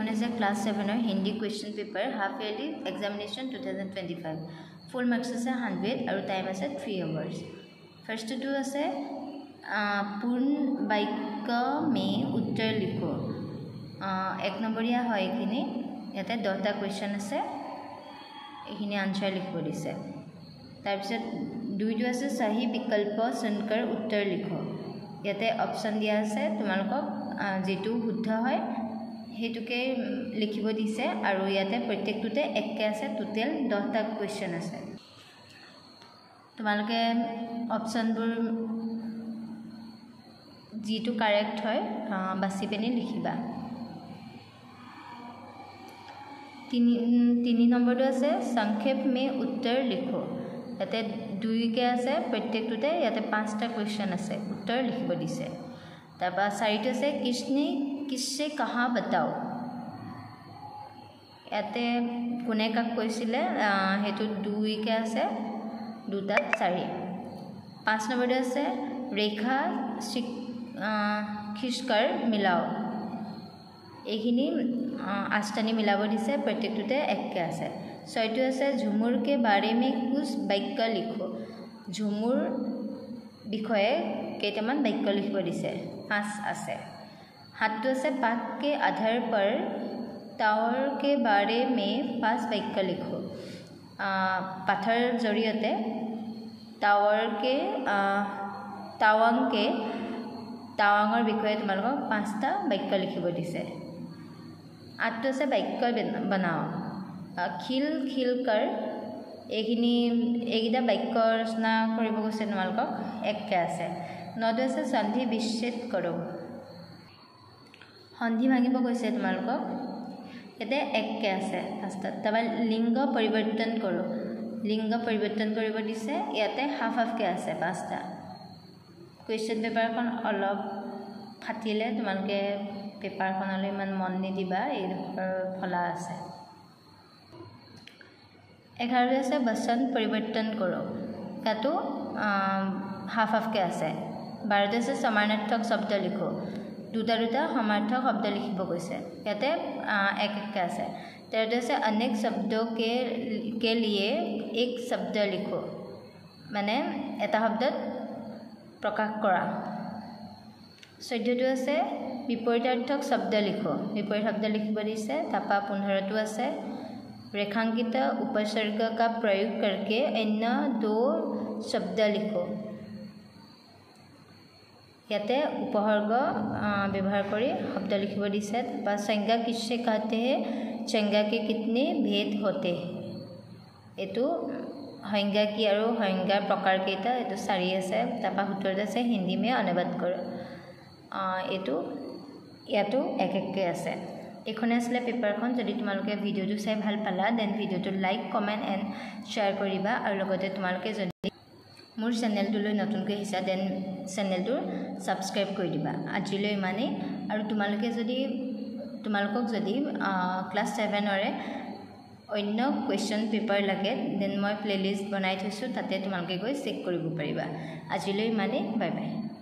এইখন আছে class 7 Hindi question paper half yearly examination 2025 ফুল marks আছে 100 আৰু টাইম আছে 3 আৱাৰ্ছ ফাৰ্ষ্টটো আছে পূৰ্ণ বাক্য মে উত্তৰ লিখো এক নম্বৰীয়া হয় এইখিনি ইয়াতে 10টা কুৱেশ্যন আছে এইখিনি আনসাৰ লিখিব দিছে তাৰপিছত দুইটো আছে সহি বিকল্প চুনকৰ উত্তৰ লিখো ইয়াতে অপচন দিয়া আছে তোমালোকক যেটো শুদ্ধ হয় হেতুকে লিখিব দিছে আৰু ইয়াতে প্ৰত্যেকটোতে একে আছে টোটাল 10টা কুৱেশ্যন আছে তোমালোকে অপচনবোৰ যেটো কাৰেক্ট হয় বাছি পেনি লিখিবা 3 নম্বৰটো আছে সংক্ষেপ মে উত্তৰ লিখো ইয়াতে দুইকে আছে প্ৰত্যেকটোতে ইয়াতে 5টা কুৱেশ্যন আছে উত্তৰ লিখিব দিছে তাৰপা 4টো আছে কিসনে किससे कहाँ बताओ याते कोने काक কৈছিলে হেতু দুইকে আছে দুটা 4 5 নম্বৰটো আছে ৰেখা खींचकर मिलाओ এইখিনি আষ্টানি মিলাব দিছে প্ৰত্যেকটোতে একে আছে 6টো আছে ঝুমুৰ के बारे में कुछ বাক্য লিখো ঝুমুৰ বিষয়ে কেইটামান বাক্য লিখিব দিছে 5 আছে 7 से पाठ के आधार पर टावर के बारे में 5 वाक्य लिखो पाठर जरियते टावांगर विषय तुम्हारा 5टा वाक्य लिखिब दिसे 8 से वाक्य बनाओ खिल खिलकर এইগিটা বাক্য ৰচনা কৰিব গৈছে তোমালোকক একে আছে 9 से সন্ধি বিচ্ছেদ কৰো সন্ধি ভাঙিব গৈছে তোমালোকক এতে একে আছে ফাৰ্ষ্টত তবা লিংগ পৰিৱৰ্তন কৰো লিংগ পৰিৱৰ্তন কৰিব দিছে ইয়াতে হাফ হাফ কে আছে 5টা কুৱেশ্যন পেপাৰখন অলপ ফাটিলে তোমালোকে পেপাৰখনলৈ ইমান মন নিদিবা এই ফলা আছে 11 আছে বচন পৰিৱৰ্তন কৰো তাতো হাফ হাফ কে আছে 12 আছে সমানাৰ্থক শব্দ লিখো দুটা সমাৰ্থক শব্দ লিখিব কৈছে ইয়াতে এক এক আছে 13 से अनेक शब्दों के लिए एक शब्द लिखो माने এটা শব্দত প্ৰকাশ কৰা 14টো আছে বিপৰীতাৰ্থক শব্দ লিখো বিপৰীত শব্দ লিখিব দিছে তাপা 15টো আছে रेखांकित उपसर्ग का प्रयोग करके अन्य 2 शब्द लिखो याते उपसर्ग व्यवहार करी शब्द लिखिब दिसे बा संज्ञा किससे कहते हैं संज्ञा के कितने भेद होते हैं एतु संज्ञा की और संज्ञार प्रकार केटा एतु 4 আছে तापा 17 আছে हिंदी में अनुवाद करो एतु यातो एक एक के আছে एखने आसले पेपारखन जदि तुमालोके भिडिओটো चाइ ভাল পালা देन भिडिओটো लाइक कमेन्ट एंड शेयर करिबा और लगते तुमालोके जदि मोर चैनलटुলৈ नतुनকৈ হিসা देन चैनलटुर सब्सक्राइब কৰি দিবা আজিলৈ ইমানেই আৰু তোমালোকক যদি ক্লাছ 7 ৰে অন্য কুৱেশ্যন পেপাৰ লাগে দেন মই প্লেলিষ্ট বনাই থৈছো তাতে তোমালোকে গৈ চেক কৰিব পাৰিবা আজিলৈ ইমানেই বাই বাই